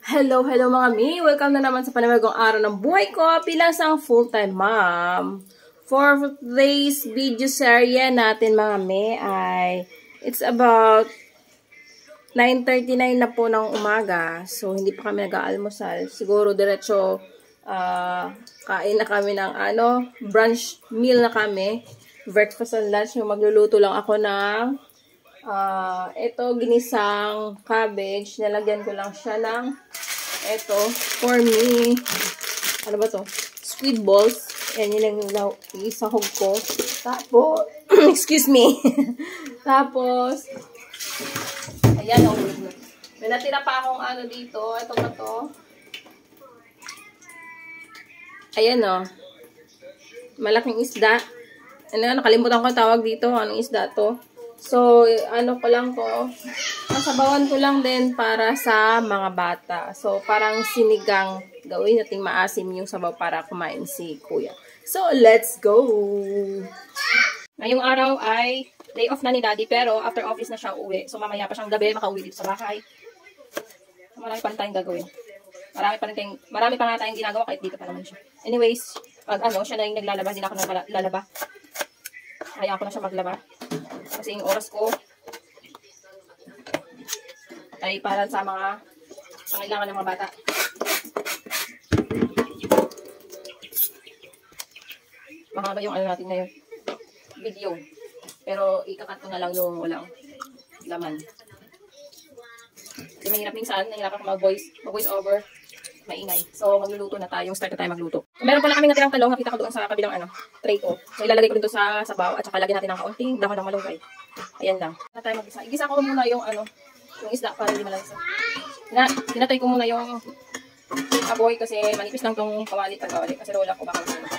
Hello mga mi! Welcome na naman sa panibagong araw ng buhay ko bilang isang full-time mom. For today's video serye natin mga mi ay it's about 9:39 na po ng umaga. So hindi pa kami nag-aalmusal. Siguro diretso kain na kami ng brunch meal na kami. Breakfast and lunch. Magluluto lang ako ng ito, ginisang cabbage. Nalagyan ko lang siya ng ito, for me. Ano ba to? Squid balls. Ayan, yun lang isahog ko. Tapos, excuse me. Tapos, ayan, may natira pa akong dito. Ito ba to? Ayan, malaking isda. Nakalimutan ko tawag dito. Anong isda to? So, ko lang to. Sabawan ko lang din para sa mga bata. So, parang sinigang. Gawin nating maasim yung sabaw para kumain si kuya. So, let's go! Ngayong araw ay day off na ni daddy, pero after office na siya uwi. So, mamaya pa siyang gabi makauwi dito sa bahay. So, marami pa rin tayong gagawin. Marami pa nga tayong ginagawa kahit dito pa naman siya. Anyways, pag siya na yung naglalaba, hindi na ako naglalaba. Hayaan ko na siya maglaba. Kasi yung oras ko ay para sa mga pangailangan ng mga bata. Mahaba yung natin ngayon. Video. Pero ikakat ko na lang yung walang laman. Kasi mahirap minsan, nahirap ako mag-voice over. Maingay. So, magluluto na tayo. Start na tayo magluto. Meron pala kaming natirang talong. Nakita ko doon sa kabilang tray ko. So, ilalagay ko dito sa sabaw. At saka lagyan natin ng kaunting dahon ng malunggay. Ayan lang. Na tayo mag-isa. Igisa ko muna yung yung isda para hindi malasa. Hinatay ko muna yung aboy kasi manipis lang tong kawali. Kasi rola ko baka masama.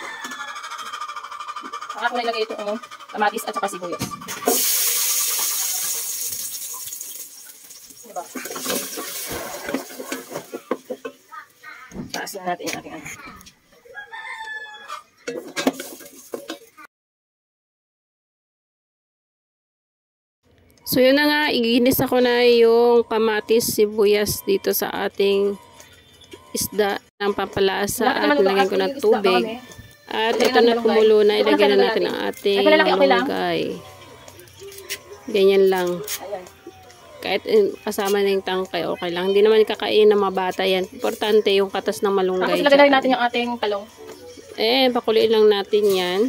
Saka ko na ilagay itong kamatis at saka sibuyas. Diba? Taas na natin yung ating So, yun na nga, iginisa ko na yung kamatis, sibuyas dito sa ating isda ng pampalasa at nilagyan ko ng tubig. At ito na kumulo na, ilagyan na natin ang ating malunggay. Ganyan lang. Kahit kasama na yung tangkay, okay lang. Hindi naman kakain ng mga bata yan. Importante yung katas ng malunggay. Tapos lagyan natin yung ating talong. Pakuliin lang natin yan.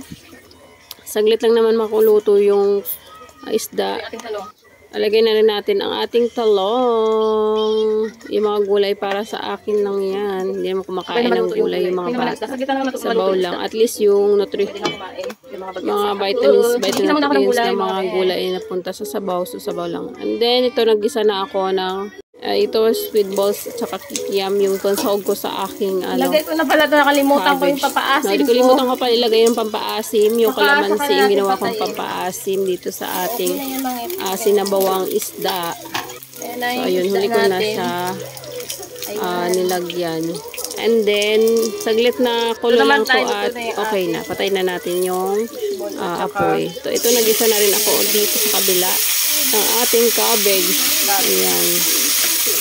Saglit lang naman makuluto yung isda. Alagay na rin natin ang ating talong. Yung mga gulay para sa akin lang yan. Hindi naman kumakain ng gulay yung mga bata. Sabaw lang. At least yung mga vitamins na mga gulay na punta sa sabaw. So, sabaw lang. And then, ito nag-isa na ako ng ito squid balls at saka kikiam yung sahog ko sa aking Lagay ko na pala ito. Nakalimutan ko yung pampaasim ko. Nakalimutan ko pala ilagay yung pampaasim. Yung kalamansi yung ginawa kong pampaasim dito sa ating sinabawang isda. So, ayun. Huli ko na siya nilagyan. And then, saglit na kulo lang to at okay na. Patay na natin yung apoy. So, ito nag-isa na rin ako dito sa kabila ng ating cabbage. Ayan.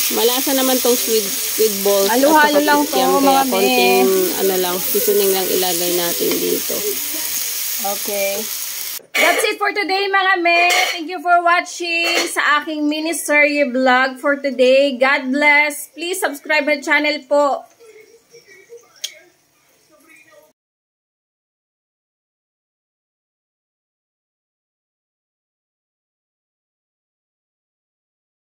Malasa naman tong squid balls. Halo-halo lang to, mga konting seasoning lang ilagay natin dito. Okay. That's it for today, mga me. Thank you for watching sa aking mini-serye vlog for today. God bless. Please subscribe my channel po.